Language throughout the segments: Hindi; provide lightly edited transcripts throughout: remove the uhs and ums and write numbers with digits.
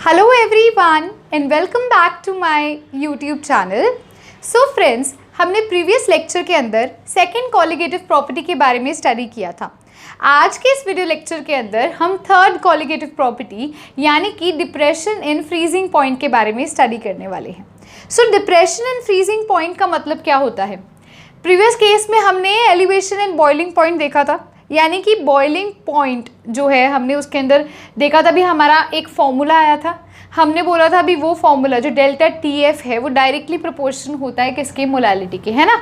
Hello everyone and welcome back to my YouTube channel. So friends, हमने प्रीवियस लेक्चर के अंदर सेकंड कॉलिगेटिव प्रॉपर्टी के बारे में स्टडी किया था। आज के इस वीडियो लेक्चर के अंदर हम थर्ड कॉलिगेटिव प्रॉपर्टी यानी कि डिप्रेशन इन फ्रीजिंग पॉइंट के बारे में स्टडी करने वाले हैं। सो डिप्रेशन इन फ्रीजिंग पॉइंट का मतलब क्या होता है? प्रीवियस केस में हमने एलिवेशन एंड बॉइलिंग पॉइंट देखा था, यानी कि बॉइलिंग पॉइंट जो है हमने उसके अंदर देखा था भी हमारा एक फॉर्मूला आया था। हमने बोला था भी वो फॉर्मूला जो डेल्टा टी एफ है वो डायरेक्टली प्रोपोर्शन होता है किसके, मोलालिटी के, है ना।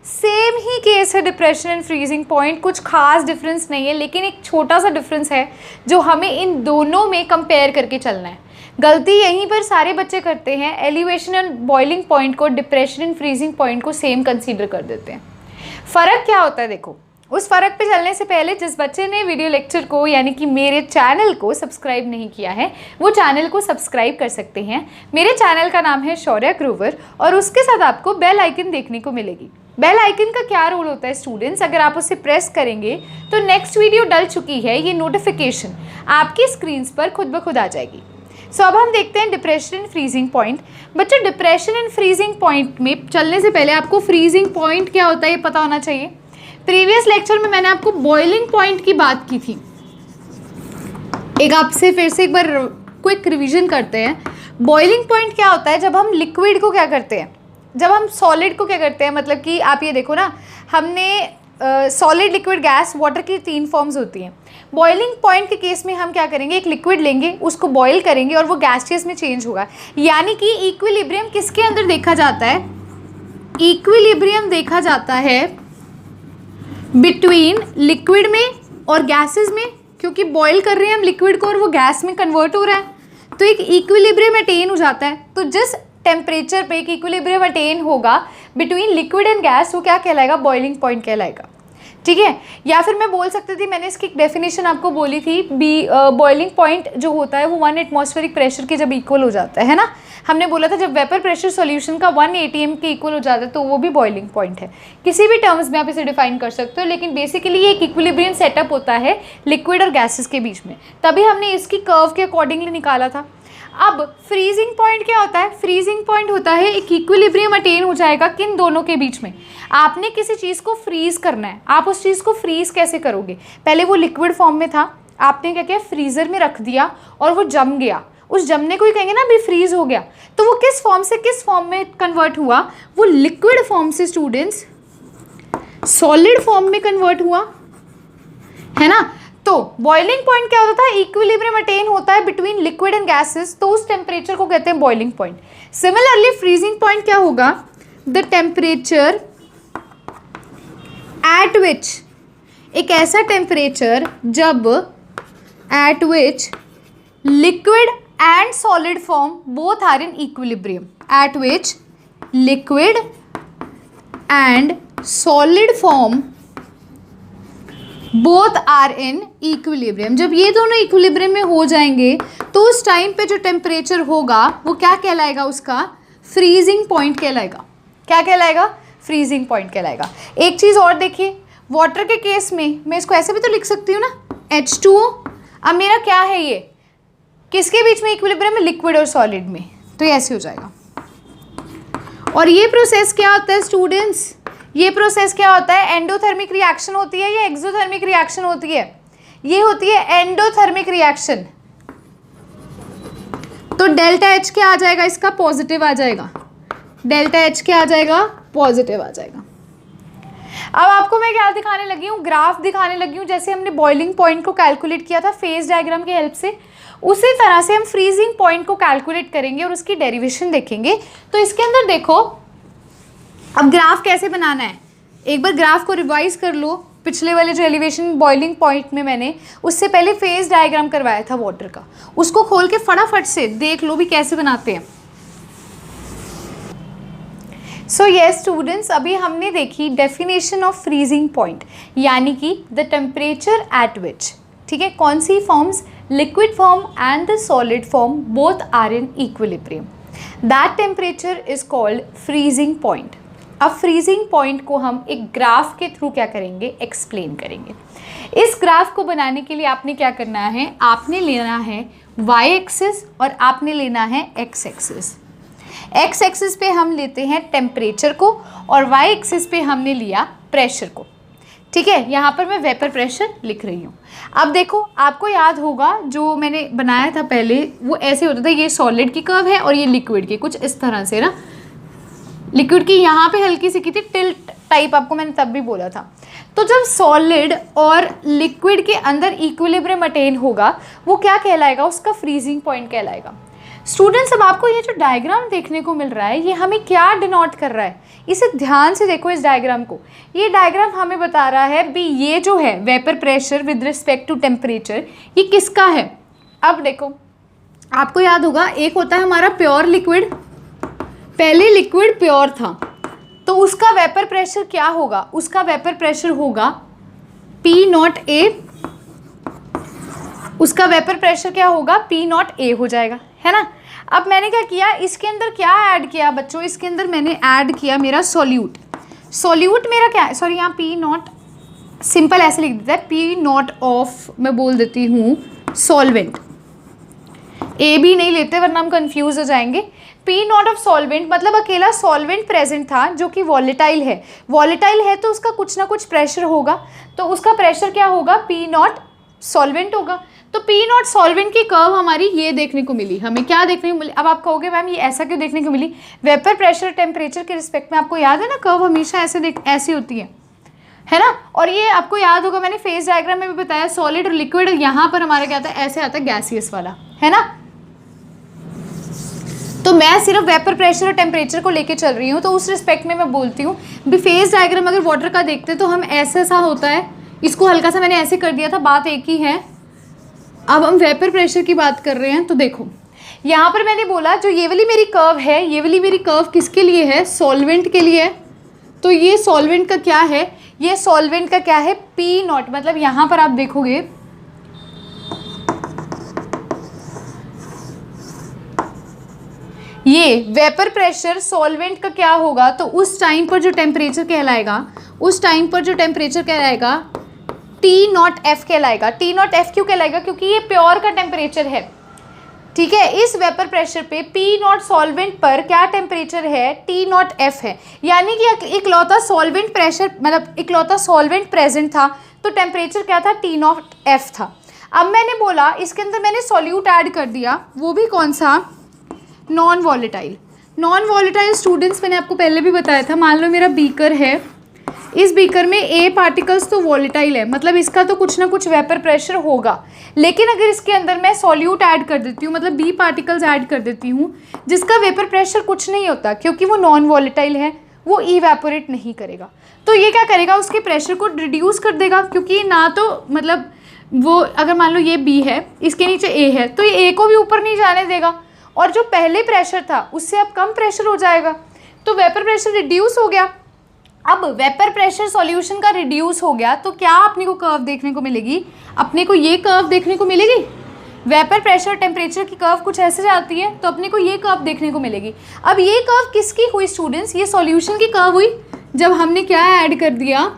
सेम ही केस है डिप्रेशन एंड फ्रीजिंग पॉइंट, कुछ खास डिफरेंस नहीं है, लेकिन एक छोटा सा डिफरेंस है जो हमें इन दोनों में कंपेयर करके चलना है। गलती यहीं पर सारे बच्चे करते हैं, एलिवेशन एंड बॉइलिंग पॉइंट को डिप्रेशन एंड फ्रीजिंग पॉइंट को सेम कंसीडर कर देते हैं। फ़र्क क्या होता है देखो, उस फ़र्क पे चलने से पहले जिस बच्चे ने वीडियो लेक्चर को यानी कि मेरे चैनल को सब्सक्राइब नहीं किया है वो चैनल को सब्सक्राइब कर सकते हैं। मेरे चैनल का नाम है शौर्या ग्रोवर और उसके साथ आपको बेल आइकन देखने को मिलेगी। बेल आइकन का क्या रोल होता है स्टूडेंट्स, अगर आप उसे प्रेस करेंगे तो नेक्स्ट वीडियो डल चुकी है ये नोटिफिकेशन आपकी स्क्रीन पर खुद ब खुद आ जाएगी। सो अब हम देखते हैं डिप्रेशन एंड फ्रीजिंग पॉइंट। बच्चों, डिप्रेशन एंड फ्रीजिंग पॉइंट में चलने से पहले आपको फ्रीजिंग पॉइंट क्या होता है ये पता होना चाहिए। प्रीवियस लेक्चर में मैंने आपको बॉइलिंग पॉइंट की बात की थी। एक आपसे फिर से एक बार क्विक रिवीजन करते हैं। बॉइलिंग पॉइंट क्या होता है? जब हम लिक्विड को क्या करते हैं, जब हम सॉलिड को क्या करते हैं, मतलब कि आप ये देखो ना, हमने सॉलिड, लिक्विड, गैस, वाटर की 3 फॉर्म्स होती हैं। बॉइलिंग पॉइंट के केस में हम क्या करेंगे, एक लिक्विड लेंगे, उसको बॉईल करेंगे और वो गैसियस में चेंज होगा। यानी कि इक्विलिब्रियम किसके अंदर देखा जाता है? इक्विलिब्रियम देखा जाता है बिटवीन लिक्विड में और गैसेस में, क्योंकि बॉईल कर रहे हैं हम लिक्विड को और वो गैस में कन्वर्ट हो रहा है, तो एक इक्विलिब्रियम अटेन हो जाता है। तो जिस टेम्परेचर पे एक इक्विलिब्रियम अटेन होगा बिटवीन लिक्विड एंड गैस वो क्या कहलाएगा? बॉइलिंग पॉइंट कहलाएगा। ठीक है, या फिर मैं बोल सकती थी, मैंने इसकी डेफिनेशन आपको बोली थी, बॉइलिंग पॉइंट जो होता है वो 1 एटमॉस्फेरिक प्रेशर के जब इक्वल हो जाता है ना। हमने बोला था जब वेपर प्रेशर सॉल्यूशन का 1 atm के इक्वल हो जाता है तो वो भी बॉइलिंग पॉइंट है। किसी भी टर्म्स में आप इसे डिफाइन कर सकते हो, लेकिन बेसिकली ये एक इक्विलिब्रियम सेटअप होता है लिक्विड और गैसेस के बीच में, तभी हमने इसकी कर्व के अकॉर्डिंगली निकाला था। अब फ्रीजिंग पॉइंट क्या होता है? फ्रीजिंग पॉइंट होता है एक इक्विलिब्रियम अटेन हो जाएगा किन दोनों के बीच में। आपने किसी चीज़ को फ्रीज करना है, आप उस चीज़ को फ्रीज कैसे करोगे? पहले वो लिक्विड फॉर्म में था, आपने क्या किया, फ्रीजर में रख दिया और वो जम गया। उस जमने को ही कहेंगे ना भी फ्रीज हो गया। तो वो किस फॉर्म से किस फॉर्म में कन्वर्ट हुआ? वो लिक्विड फॉर्म से स्टूडेंट्स सॉलिड फॉर्म में कन्वर्ट हुआ, है ना। तो बॉइलिंग पॉइंट क्या होता था? इक्विलिब्रियम अटेन होता है बिटवीन लिक्विड एंड गैसेस, तो उस टेम्परेचर को कहते हैं boiling point. Similarly freezing point क्या होगा? द टेम्परेचर एट विच, एक ऐसा टेम्परेचर जब at which liquid and solid form both are in equilibrium, at which liquid and solid form both are in equilibrium. जब ये दोनों इक्विलिब्रियम में हो जाएंगे तो उस टाइम पे जो टेम्परेचर होगा वो क्या कहलाएगा? उसका फ्रीजिंग पॉइंट कहलाएगा। क्या कहलाएगा? फ्रीजिंग पॉइंट कहलाएगा। एक चीज़ और देखिए, वाटर के केस में मैं इसको ऐसे भी तो लिख सकती हूँ ना, H2O। अब मेरा क्या है, ये किसके बीच में इक्विलिब्रियम है? लिक्विड और सॉलिड में, तो ये ऐसे हो जाएगा। और ये प्रोसेस क्या होता है स्टूडेंट्स? ये प्रोसेस क्या होता है? एंडोथर्मिक रिएक्शन होती है या एक्सोथर्मिक रिएक्शन होती है? ये होती है एंडोथर्मिक रिएक्शन। तो डेल्टा H क्या आ जाएगा? इसका पॉजिटिव आ जाएगा। डेल्टा H क्या आ जाएगा? पॉजिटिव आ जाएगा। अब आपको मैं क्या दिखाने लगी हूँ? ग्राफ दिखाने लगी हूँ। जैसे हमने बॉइलिंग पॉइंट को कैलकुलेट किया था फेज डायग्राम की हेल्प से, उसी तरह से हम फ्रीजिंग पॉइंट को कैलकुलेट करेंगे और उसकी डेरिवेशन देखेंगे। तो इसके अंदर देखो, अब ग्राफ कैसे बनाना है, एक बार ग्राफ को रिवाइज कर लो। पिछले वाले जो एलिवेशन बॉइलिंग पॉइंट में मैंने उससे पहले फेज डायग्राम करवाया था वाटर का, उसको खोल के फटाफट से देख लो भी कैसे बनाते हैं। सो यस स्टूडेंट्स, अभी हमने देखी डेफिनेशन ऑफ फ्रीजिंग पॉइंट, यानी कि द टेम्परेचर एट विच, ठीक है, कौन सी forms, liquid form and the solid form both are in equilibrium, that temperature is called freezing point. अब फ्रीजिंग पॉइंट को हम एक ग्राफ के थ्रू क्या करेंगे, एक्सप्लेन करेंगे। इस ग्राफ को बनाने के लिए आपने क्या करना है, आपने लेना है y एक्सिस और आपने लेना है x एक्सिस। x एक्सिस पे हम लेते हैं टेम्परेचर को और y एक्सिस पे हमने लिया प्रेशर को। ठीक है, यहाँ पर मैं वेपर प्रेशर लिख रही हूँ। अब देखो, आपको याद होगा जो मैंने बनाया था पहले, वो ऐसे होता था, ये सॉलिड की कर्व है और ये लिक्विड की, कुछ इस तरह से ना। लिक्विड की यहाँ पे हल्की सी की थी टिल्ट टाइप, आपको मैंने तब भी बोला था। तो जब सॉलिड और लिक्विड के अंदर इक्विलिब्रियम अटेन होगा, वो क्या कहलाएगा, उसका फ्रीजिंग पॉइंट कहलाएगा। स्टूडेंट्स, अब आपको ये जो डायग्राम देखने को मिल रहा है, ये हमें क्या डिनोट कर रहा है, इसे ध्यान से देखो इस डायग्राम को। ये डायग्राम हमें बता रहा है भी ये जो है vapour pressure with respect to temperature, ये किसका है। अब देखो, आपको याद होगा एक होता है हमारा प्योर लिक्विड, पहले लिक्विड प्योर था, तो उसका वेपर प्रेशर क्या होगा, उसका वेपर प्रेशर होगा P0A, उसका वेपर प्रेशर क्या होगा, P0A हो जाएगा, है ना। अब मैंने क्या किया, इसके अंदर क्या ऐड किया बच्चों, इसके अंदर मैंने ऐड किया मेरा सॉल्यूट। सॉल्यूट मेरा क्या है, सॉरी यहाँ P0 सिंपल ऐसे लिख देता है, P0 ऑफ, मैं बोल देती हूँ सॉल्वेंट, ए भी नहीं लेते वरना हम कंफ्यूज हो जाएंगे। P0 ऑफ सॉल्वेंट मतलब अकेला सॉल्वेंट प्रेजेंट था जो कि वॉलेटाइल है। वॉलेटाइल है तो उसका कुछ ना कुछ प्रेशर होगा, तो उसका प्रेशर क्या होगा, P0 सॉल्वेंट होगा। तो P0 सॉल्वेंट की कर्व हमारी ये देखने को मिली, हमें क्या देखने को मिली। अब आप कहोगे मैम ये ऐसा क्यों देखने को मिली, वेपर प्रेशर टेम्परेचर के रिस्पेक्ट में आपको याद है ना, कर्व हमेशा ऐसी होती है ना। और ये आपको याद होगा, मैंने फेज डायग्राम में भी बताया, सॉलिड और लिक्विड, यहाँ पर हमारा क्या आता है, ऐसे आता है गैसियस वाला, है ना। तो मैं सिर्फ वेपर प्रेशर और टेम्परेचर को लेके चल रही हूँ, तो उस रिस्पेक्ट में मैं बोलती हूँ भी फेज डायग्राम अगर वाटर का देखते तो हम ऐसा सा होता है, इसको हल्का सा मैंने ऐसे कर दिया था, बात एक ही है। अब हम वेपर प्रेशर की बात कर रहे हैं, तो देखो यहाँ पर मैंने बोला जो ये वाली मेरी कर्व है, ये वाली मेरी कर्व किसके लिए है, सॉल्वेंट के लिए है। तो ये सॉल्वेंट का क्या है, ये सॉल्वेंट का क्या है, P0, मतलब यहाँ पर आप देखोगे ये वेपर प्रेशर सॉल्वेंट का क्या होगा, तो उस टाइम पर जो टेम्परेचर कहलाएगा, उस टाइम पर जो टेम्परेचर कहलाएगा T0F कहलाएगा। T0F क्यों कहलाएगा, क्योंकि ये प्योर का टेम्परेचर है। ठीक है, इस वेपर प्रेशर पे P0 सॉल्वेंट पर क्या टेम्परेचर है, T0F है। यानी कि इकलौता सॉल्वेंट प्रेशर, मतलब इकलौता सॉल्वेंट प्रेजेंट था, तो टेम्परेचर क्या था, T0F था। अब मैंने बोला इसके अंदर मैंने सॉल्यूट ऐड कर दिया, वो भी कौन सा, non volatile. Non volatile students मैंने आपको पहले भी बताया था, मान लो मेरा बीकर है, इस बीकर में ए पार्टिकल्स तो वॉलेटाइल है, मतलब इसका तो कुछ ना कुछ वेपर प्रेशर होगा। लेकिन अगर इसके अंदर मैं सॉल्यूट ऐड कर देती हूँ, मतलब बी पार्टिकल्स ऐड कर देती हूँ, जिसका वेपर प्रेशर कुछ नहीं होता, क्योंकि वो नॉन वॉलेटाइल है, वो इवेपोरेट नहीं करेगा। तो ये क्या करेगा, उसके प्रेशर को रिड्यूस कर देगा, क्योंकि ना तो मतलब वो अगर मान लो ये बी है, इसके नीचे ए है, तो ये ए को भी ऊपर नहीं जाने देगा, और जो पहले प्रेशर था उससे अब कम प्रेशर हो जाएगा, तो वेपर प्रेशर रिड्यूस हो गया। अब वेपर प्रेशर सॉल्यूशन का रिड्यूस हो गया, तो क्या अपने को कर्व देखने को मिलेगी, अपने को ये कर्व देखने को मिलेगी। वेपर प्रेशर टेम्परेचर की कर्व कुछ ऐसे जाती है, तो अपने को ये कर्व देखने को मिलेगी। अब ये कर्व किसकी हुई स्टूडेंट्स, ये सॉल्यूशन की कर्व हुई, जब हमने क्या ऐड कर दिया,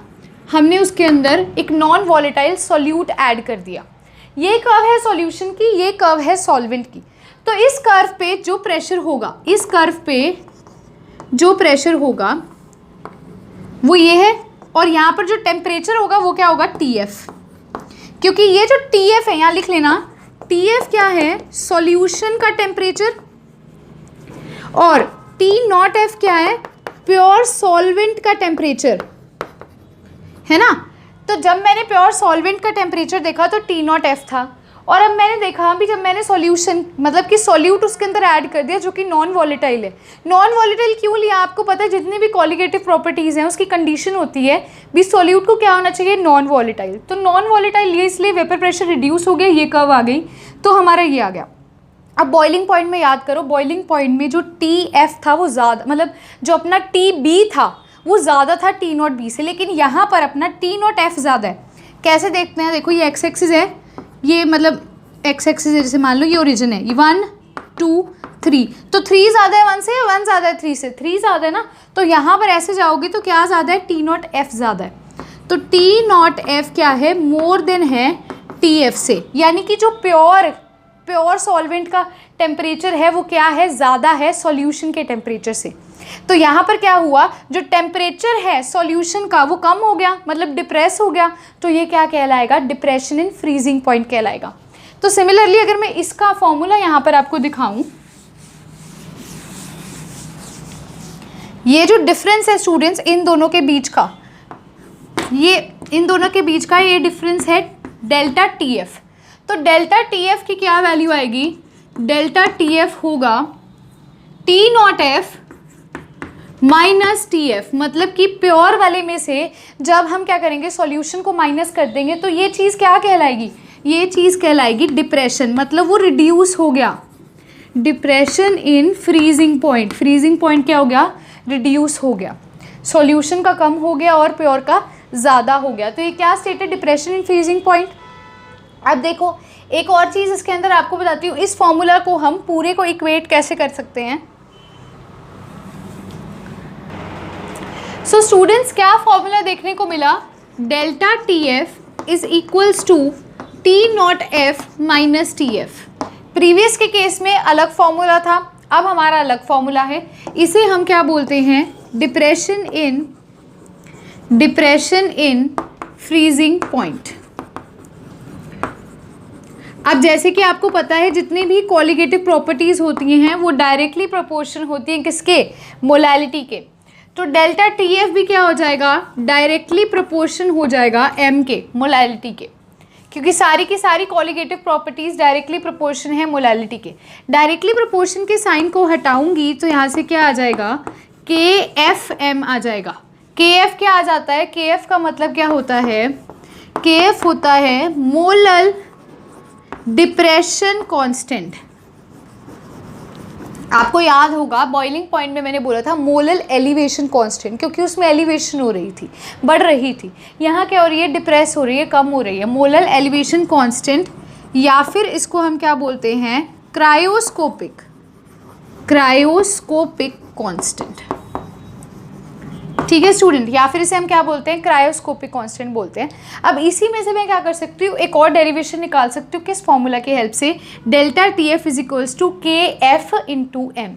हमने उसके अंदर एक नॉन वॉलेटाइल सॉल्यूट ऐड कर दिया। ये कर्व है सॉल्यूशन की, ये कर्व है सॉल्वेंट की। तो इस कर्व पे जो प्रेशर होगा, इस कर्व पे जो प्रेशर होगा वो ये है, और यहाँ पर जो टेम्परेचर होगा वो क्या होगा, TF। क्योंकि ये जो TF है, यहाँ लिख लेना, TF क्या है, सॉल्यूशन का टेम्परेचर, और T0F क्या है, प्योर सॉल्वेंट का टेम्परेचर, है ना। तो जब मैंने प्योर सॉल्वेंट का टेम्परेचर देखा तो T0F था, और अब मैंने देखा अभी जब मैंने सॉल्यूशन मतलब कि सॉल्यूट उसके अंदर ऐड कर दिया जो कि नॉन वॉलेटाइल है। नॉन वॉलेटाइल क्यों लिया, आपको पता है जितनी भी कॉलिगेटिव प्रॉपर्टीज़ हैं उसकी कंडीशन होती है भी सॉल्यूट को क्या होना चाहिए, नॉन वॉलेटाइल। तो नॉन वॉलेटाइल ये इसलिए वेपर प्रेशर रिड्यूस हो गया, ये कर्व आ गई, तो हमारा ये आ गया। अब बॉइलिंग पॉइंट में याद करो, बॉइलिंग पॉइंट में जो TF था वो ज़्यादा, मतलब जो अपना TB था वो ज़्यादा था T0B से, लेकिन यहाँ पर अपना T0F ज़्यादा है। कैसे देखते हैं, देखो ये एक्स एक्सिस है, ये मतलब एक्स एक्सिस है, जैसे मान लो ये ओरिजिन है, ये 1 2 3, तो 3 ज़्यादा है 1 से या 1 ज़्यादा है 3 से? 3 ज़्यादा है ना, तो यहाँ पर ऐसे जाओगे तो क्या ज़्यादा है, T0F ज़्यादा है, तो T0F क्या है, मोर देन है TF से, यानी कि जो प्योर सॉल्वेंट का टेम्परेचर है वो क्या है, ज़्यादा है सॉल्यूशन के टेम्परेचर से। तो यहाँ पर क्या हुआ, जो टेम्परेचर है सॉल्यूशन का वो कम हो गया, मतलब डिप्रेस हो गया, तो ये क्या कहलाएगा, डिप्रेशन इन फ्रीजिंग पॉइंट कहलाएगा। तो सिमिलरली अगर मैं इसका फॉर्मूला यहाँ पर आपको दिखाऊं, ये जो डिफरेंस है स्टूडेंट्स इन दोनों के बीच का, ये डिफरेंस है डेल्टा TF। तो डेल्टा TF की क्या वैल्यू आएगी, डेल्टा TF होगा T0F माइनस TF, मतलब कि प्योर वाले में से जब हम क्या करेंगे, सॉल्यूशन को माइनस कर देंगे तो ये चीज़ क्या कहलाएगी, ये चीज़ कहलाएगी डिप्रेशन, मतलब वो रिड्यूस हो गया, depression in freezing point. Freezing point क्या हो गया, रिड्यूस हो गया, सॉल्यूशन का कम हो गया और प्योर का ज़्यादा हो गया। तो ये क्या स्टेट है, डिप्रेशन इन फ्रीजिंग पॉइंट। अब देखो एक और चीज़ इसके अंदर आपको बताती हूँ, इस फॉर्मूला को हम पूरे को इक्वेट कैसे कर सकते हैं। सो स्टूडेंट्स क्या फॉर्मूला देखने को मिला, delta TF is equals to T0F minus TF। Previous के केस में अलग फॉर्मूला था, अब हमारा अलग फॉर्मूला है, इसे हम क्या बोलते हैं, डिप्रेशन इन फ्रीजिंग पॉइंट। अब जैसे कि आपको पता है जितनी भी कॉलिगेटिव प्रॉपर्टीज़ होती हैं वो डायरेक्टली प्रोपोर्शन होती हैं किसके, मोलैलिटी के। तो डेल्टा TF भी क्या हो जाएगा, डायरेक्टली प्रोपोर्शन हो जाएगा M के, मोलैलिटी के, क्योंकि सारी की सारी कॉलिगेटिव प्रॉपर्टीज़ डायरेक्टली प्रोपोर्शन है मोलैलिटी के। डायरेक्टली प्रोपोर्शन के साइन को हटाऊंगी तो यहाँ से क्या आ जाएगा, KFM आ जाएगा। KF क्या आ जाता है, KF का मतलब क्या होता है, KF होता है मोलल डिप्रेशन कांस्टेंट। आपको याद होगा बॉइलिंग पॉइंट में मैंने बोला था मोलल एलिवेशन कांस्टेंट, क्योंकि उसमें एलिवेशन हो रही थी, बढ़ रही थी। यहाँ क्या हो रही है, डिप्रेस हो रही है, कम हो रही है, मोलल एलिवेशन कांस्टेंट, या फिर इसको हम क्या बोलते हैं, क्रायोस्कोपिक कांस्टेंट। ठीक है स्टूडेंट, या फिर इसे हम क्या बोलते हैं, क्रायोस्कोपिक कांस्टेंट बोलते हैं। अब इसी में से मैं क्या कर सकती हूँ, एक और डेरिवेशन निकाल सकती हूँ, किस फॉर्मूला की हेल्प से, delta TF is equals to KF into M।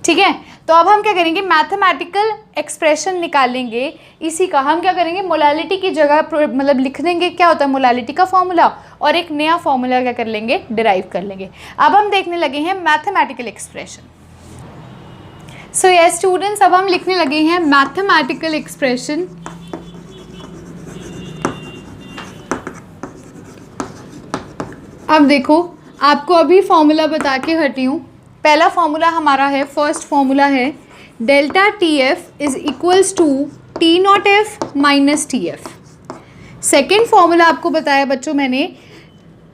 ठीक है, तो अब हम क्या करेंगे, मैथमेटिकल एक्सप्रेशन निकालेंगे इसी का। हम क्या करेंगे, मोलैलिटी की जगह मतलब लिख देंगे क्या होता है मोलैलिटी का फॉर्मूला, और एक नया फॉर्मूला क्या कर लेंगे, डिराइव कर लेंगे। अब हम देखने लगे हैं mathematical expression. So yes students, अब हम लिखने लगे हैं मैथमेटिकल एक्सप्रेशन। अब देखो आपको अभी फॉर्मूला बता के हटी हूँ। पहला फॉर्मूला हमारा है, फर्स्ट फॉर्मूला है delta TF is equals to T0F minus TF। Second formula आपको बताया बच्चों मैंने,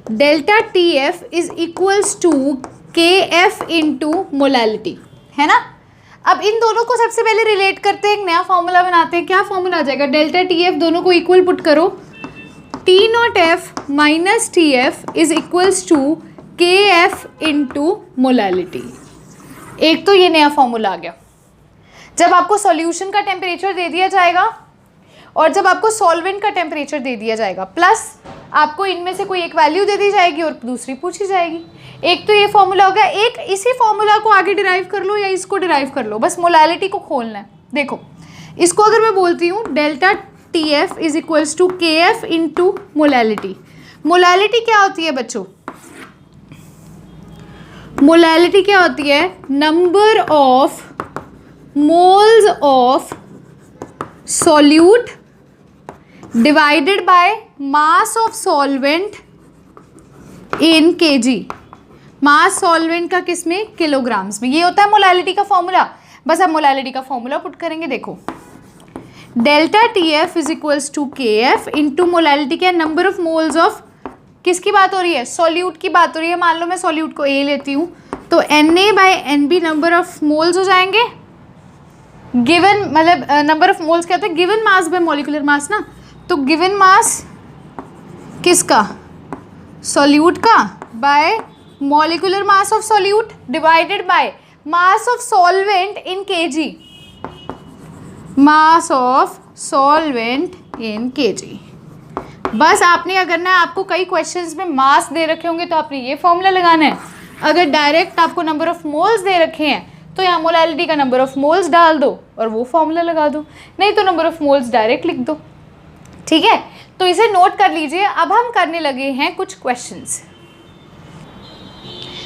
delta TF is equals to KF into molality, है ना। अब इन दोनों को सबसे पहले रिलेट करते हैं, एक नया फॉर्मूला बनाते हैं। क्या फॉर्मूला आ जाएगा, डेल्टा TF दोनों को इक्वल पुट करो, T0F minus TF is equals to KF into molality. एक तो ये नया फॉर्मूला आ गया। जब आपको सॉल्यूशन का टेम्परेचर दे दिया जाएगा और जब आपको सॉल्वेंट का टेम्परेचर दे दिया जाएगा, प्लस आपको इनमें से कोई एक वैल्यू दे दी जाएगी और दूसरी पूछी जाएगी। एक तो ये फॉर्मूला होगा, एक इसी फॉर्मूला को आगे डिराइव कर लो या इसको डिराइव कर लो, बस मोलैलिटी को खोलना है। देखो इसको अगर मैं बोलती हूँ delta TF is equals to KF into molality. Molality क्या होती है बच्चों, मोलैलिटी क्या होती है, number of moles of solute divided by mass of solvent in kg। Mass solvent का किस में, किलोग्राम्स में। ये होता है मोलैलिटी का फॉर्मूला। बस अब मोलैलिटी का फॉर्मूला पुट करेंगे। देखो delta TF is equals to KF into molality क्या, नंबर ऑफ मोल्स ऑफ, किसकी बात हो रही है, सॉल्यूट की बात हो रही है। मान लो मैं सॉल्यूट को A लेती हूँ तो Na/NB नंबर ऑफ मोल्स हो जाएंगे। गिवन मतलब नंबर ऑफ मोल्स क्या होता है, गिवन मास बाय मॉलिक्यूलर मास ना। तो गिवन मास किसका, सॉल्यूट का, bye molecular mass of solute divided by mass of solvent in KG, mass of solvent in KG. बस आपने क्या करना है, आपको कई क्वेश्चंस में मास दे रखे होंगे तो आपने ये फॉर्मूला लगाना है। अगर डायरेक्ट आपको नंबर ऑफ मोल्स दे रखे हैं तो यहाँ मोलैलिटी का नंबर ऑफ मोल्स डाल दो और वो फॉर्मूला लगा दो, नहीं तो नंबर ऑफ मोल्स डायरेक्ट लिख दो। ठीक है, तो इसे नोट कर लीजिए। अब हम करने लगे हैं कुछ क्वेश्चंस।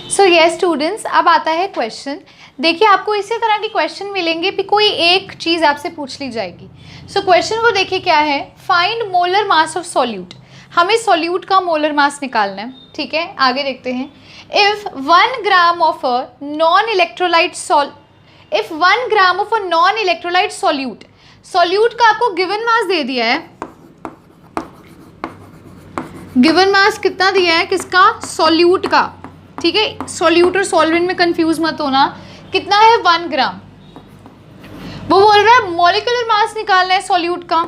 सो यस स्टूडेंट्स, अब आता है क्वेश्चन। देखिए आपको इसी तरह के क्वेश्चन मिलेंगे कि कोई एक चीज़ आपसे पूछ ली जाएगी। सो क्वेश्चन को देखिए क्या है, find molar mass of solute. हमें सॉल्यूट का मोलर मास निकालना है। ठीक है, आगे देखते हैं। If 1 gram of a non electrolyte solute, solute का आपको गिवन मास दे दिया है। गिवन मास कितना दिया है, किसका, सॉल्यूट का। ठीक है, सॉल्यूट और सॉल्वेंट में कंफ्यूज मत होना। कितना है, 1 ग्राम। वो बोल रहा है मॉलिक्यूलर मास निकालना है सॉल्यूट का,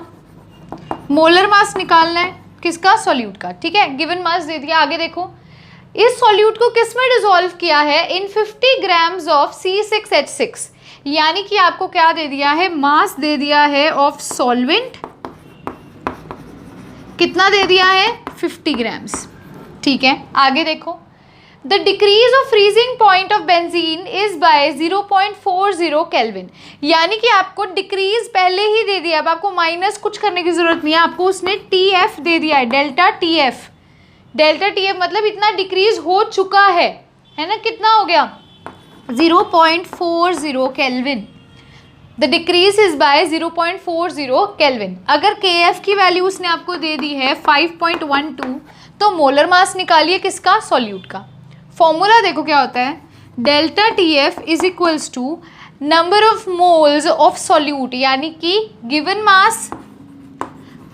मोलर मास निकालना है किसका, सॉल्यूट का। ठीक है, गिवन मास दे दिया। आगे देखो, इस सॉल्यूट को किस में डिसॉल्व किया है, इन 50 ग्राम्स ऑफ C6H6। यानी कि आपको क्या दे दिया है, मास दे दिया है ऑफ सॉल्वेंट, कितना दे दिया है, 50 ग्राम्स। ठीक है, आगे देखो, the decrease of freezing point of benzene is by 0.40 kelvin. यानी कि आपको डिक्रीज पहले ही दे दिया, अब आपको माइनस कुछ करने की जरूरत नहीं है, आपको उसने TF दे दिया है, डेल्टा TF। डेल्टा TF मतलब इतना डिक्रीज हो चुका है ना, कितना हो गया, 0.40 kelvin. The decrease is by 0.40 kelvin. अगर KF की वैल्यू उसने आपको दे दी है 5.12, तो मोलर मास निकालिए किसका, सॉल्यूट का। फॉर्मूला देखो क्या होता है, delta TF is equals to number of moles of solute, यानी कि given mass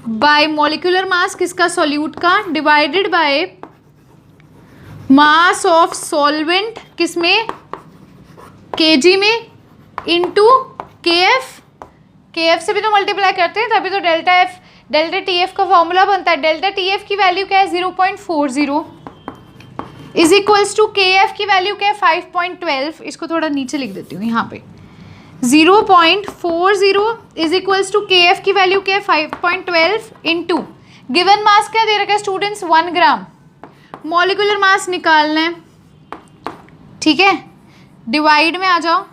by molecular mass किसका, सॉल्यूट का, divided by mass of solvent किसमें, केजी में, इनटू KF से भी तो मल्टीप्लाई करते हैं तभी तो डेल्टा TF का फॉर्मूला बनता है। डेल्टा TF की वैल्यू क्या है, 0.40 इज इक्वल्स टू KF की वैल्यू क्या है, 5.12। इसको थोड़ा नीचे लिख देती हूँ यहाँ पे, 0.40 इज इक्वल्स टू KF की वैल्यू क्या है, 5.12 इंटू गिवन मास क्या दे रखा है स्टूडेंट्स, 1 ग्राम। मॉलिक्यूलर मास निकालना है। ठीक है, डिवाइड में आ जाओ।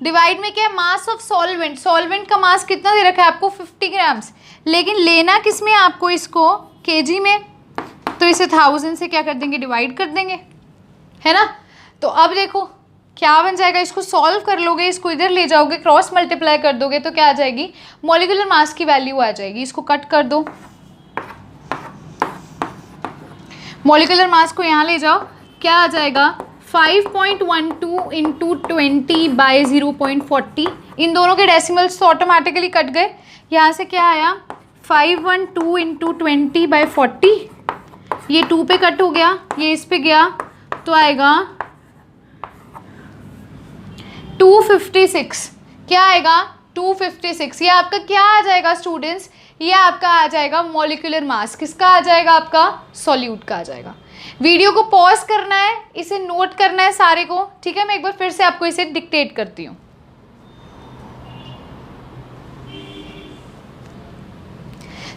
डिवाइड में क्या है, मास ऑफ सॉल्वेंट, सॉल्वेंट का मास कितना दे रखा है आपको, 50 ग्राम्स। लेकिन लेना किस में आपको, इसको केजी में, तो इसे 1000 से क्या कर देंगे, डिवाइड कर देंगे, है ना। तो अब देखो क्या बन जाएगा, इसको सॉल्व कर लोगे, इसको इधर ले जाओगे, क्रॉस मल्टीप्लाई कर दोगे तो क्या आ जाएगी, मॉलिक्यूलर मास की वैल्यू आ जाएगी। इसको कट कर दो, मॉलिक्यूलर मास को यहाँ ले जाओ, क्या आ जाएगा, 5.12 इंटू 20 बाई 0.40। इन दोनों के डेसिमल्स तो ऑटोमेटिकली कट गए। यहाँ से क्या आया, 512 इंटू 20 बाई 40, ये 2 पे कट हो गया, ये इस पे गया तो आएगा 256। क्या आएगा, 256। ये आपका क्या आ जाएगा स्टूडेंट्स, ये आपका आ जाएगा मॉलिक्यूलर मास, किसका आ जाएगा, आपका सॉल्यूट का आ जाएगा। वीडियो को पॉज करना है, इसे नोट करना है सारे को। ठीक है, मैं एक बार फिर से आपको इसे डिक्टेट करती हूँ।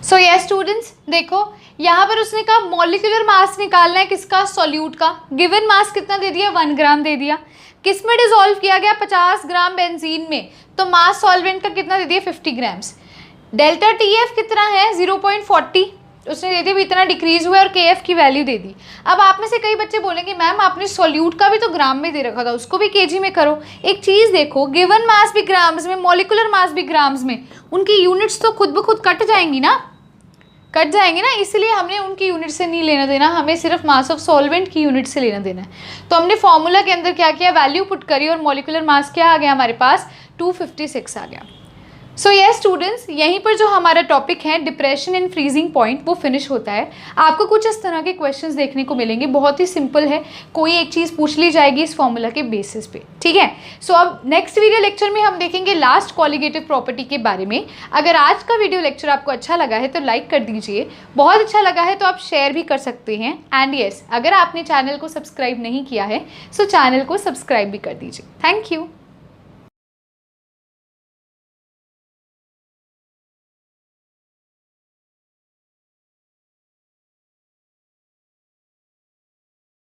सो ये स्टूडेंट्स देखो, यहाँ पर उसने कहा मॉलिक्यूलर मास निकालना है किसका, सॉल्यूट का। गिवन मास कितना दे दिया, 1 ग्राम दे दिया। किस में डिसॉल्व किया गया, 50 ग्राम बेंजीन में, तो मास सॉल्वेंट का कितना दे दिया, 50 ग्राम्स। डेल्टा TF कितना है, 0.40 उसने दे दिया, इतना डिक्रीज हुआ और KF की वैल्यू दे दी। अब आप में से कई बच्चे बोलेंगे मैम आपने सॉल्यूट का भी तो ग्राम में दे रखा था, उसको भी केजी में करो। एक चीज़ देखो, गिवन मास भी ग्राम्स में, मॉलिक्यूलर मास भी ग्राम्स में, उनकी यूनिट्स तो खुद ब खुद कट जाएंगी ना, कट जाएंगे ना, इसलिए हमने उनकी यूनिट से नहीं लेना देना, हमें सिर्फ मास ऑफ सॉल्वेंट की यूनिट से लेना देना है। तो हमने फॉर्मूला के अंदर क्या किया, वैल्यू पुट करी और मॉलिक्यूलर मास क्या आ गया हमारे पास, 256 आ गया। सो यस स्टूडेंट्स, यहीं पर जो हमारा टॉपिक है डिप्रेशन एंड फ्रीजिंग पॉइंट वो फिनिश होता है। आपको कुछ इस तरह के क्वेश्चंस देखने को मिलेंगे, बहुत ही सिंपल है, कोई एक चीज़ पूछ ली जाएगी इस फॉर्मूला के बेसिस पे, ठीक है। सो अब नेक्स्ट वीडियो लेक्चर में हम देखेंगे लास्ट कॉलिगेटिव प्रॉपर्टी के बारे में। अगर आज का वीडियो लेक्चर आपको अच्छा लगा है तो लाइक कर दीजिए, बहुत अच्छा लगा है तो आप शेयर भी कर सकते हैं। एंड यस, अगर आपने चैनल को सब्सक्राइब नहीं किया है सो चैनल को सब्सक्राइब भी कर दीजिए। Thank you.